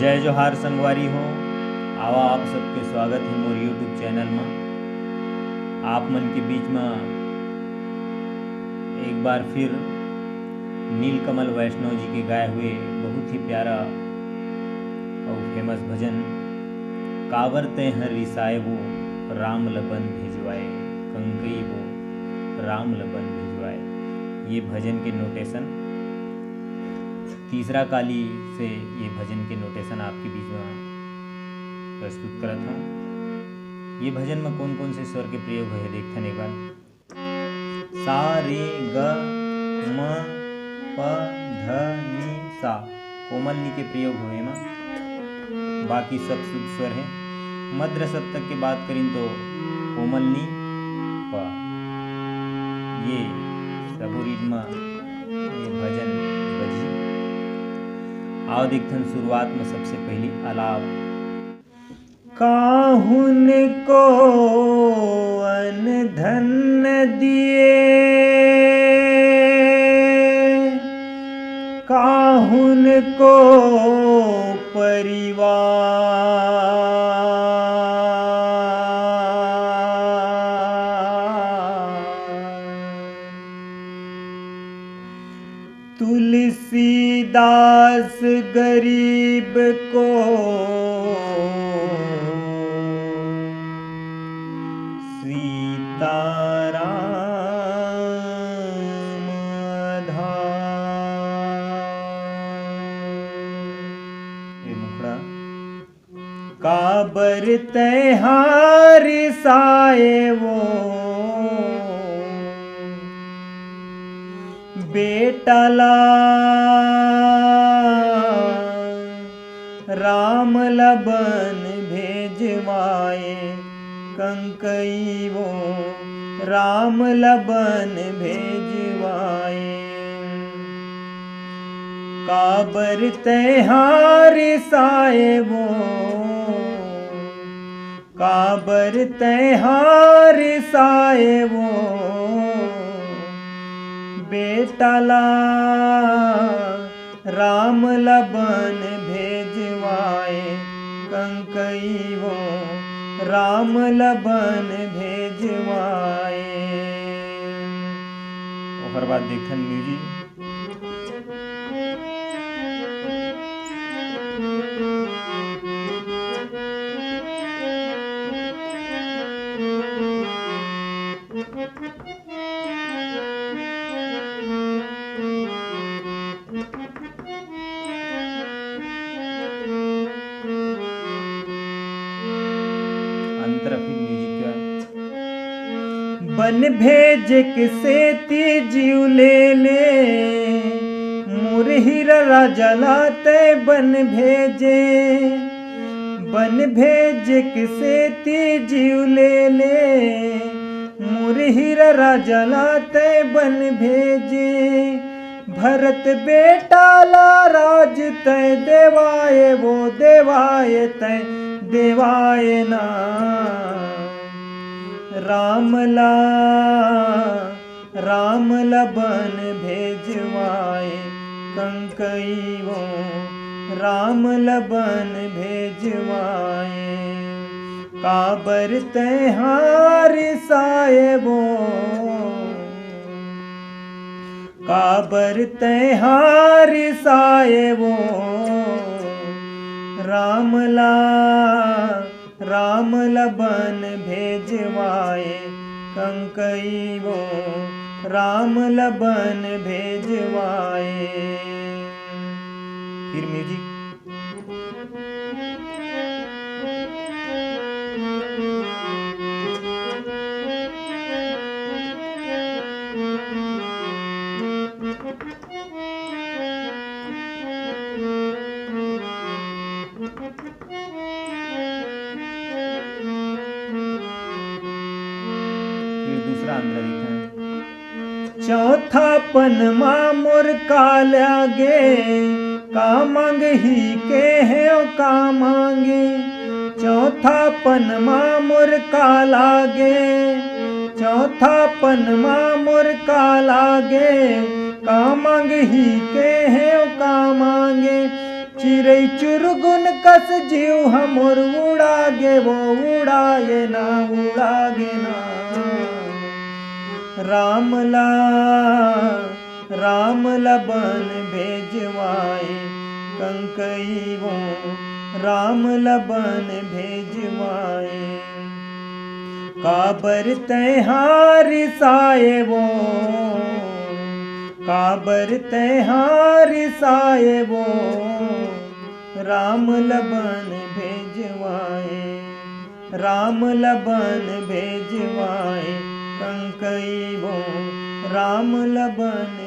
जय जोहार संगवारी हो। आवा आप सबके स्वागत है मोर यूट्यूब चैनल में। आप मन के बीच में एक बार फिर नीलकमल वैष्णव जी के गाए हुए बहुत ही प्यारा और फेमस भजन कावर ते हर रिसाए वो राम लबन भिजवाए, कंकई वो राम लबन भिजवाए। ये भजन के नोटेशन तीसरा काली से ये भजन के नोटेशन आपके बीच में प्रस्तुत करत हूँ। ये भजन में कौन कौन से स्वर के प्रयोग है देखते हैं एक बार। सा रे ग म प ध नि सा कोमल नी के प्रयोग हुए में, बाकी सब शुद्ध स्वर है। मध्य सप्तक की बात करें तो कोमल नी प, ये सबूरीड में ये भजन बजी। आओ देखते शुरुआत में सबसे पहली आलाप। काहुन को अन धन दिए, काहुन को परिवार, तुलसीदास गरीब को सीताराम ये मुखड़ा। काबर तैहार साए वो बेटला राम लबन भेजवाए, कंकई वो राम लबन भेजवाए। काबर तैहार साए वो, काबर तैहार साए वो बेटला राम लबन भेजवाए, कंकई वो राम लबन भेजवाए। और बात देखन म्यूजिक। बन भेज किसे जीव ले ले, मुरहिरा जलाते बन भेजे। बन भेज किसे जीव ले ले, मुरहिरा जलाते बन भेजे। भरत बेटा ला राज तय देवाए वो देवाए तय देवाए ना। रामला राम लबन भेजवाए, कंकई वो राम लबन भेजवाए। काबर तैहार साए वो, काबर तैहार साए वो रामला राम लबन भेजवाए, कंकई वो राम लबन भेजवाए। फिर म्यूजिक। चौथा पनमा मोर काल्या गे, का मांग ही के है ओ का मांगे। चौथा पनमा मोर काला गे, चौथा पनमा मोर काला गे। का मांग ही के है ओ का मांगे। चिड़ै चुरगुन कस जीव हमर उड़ागे वो उड़ाए ना उड़ागे ना। रामला बन भेजवाए कंकई वो रामला बन भेजवाए। काबर तैहार साए वो काबर तैहार साए वो राम लबन भेजवाए। राम लबन भेजवाए कंकई वो राम लबन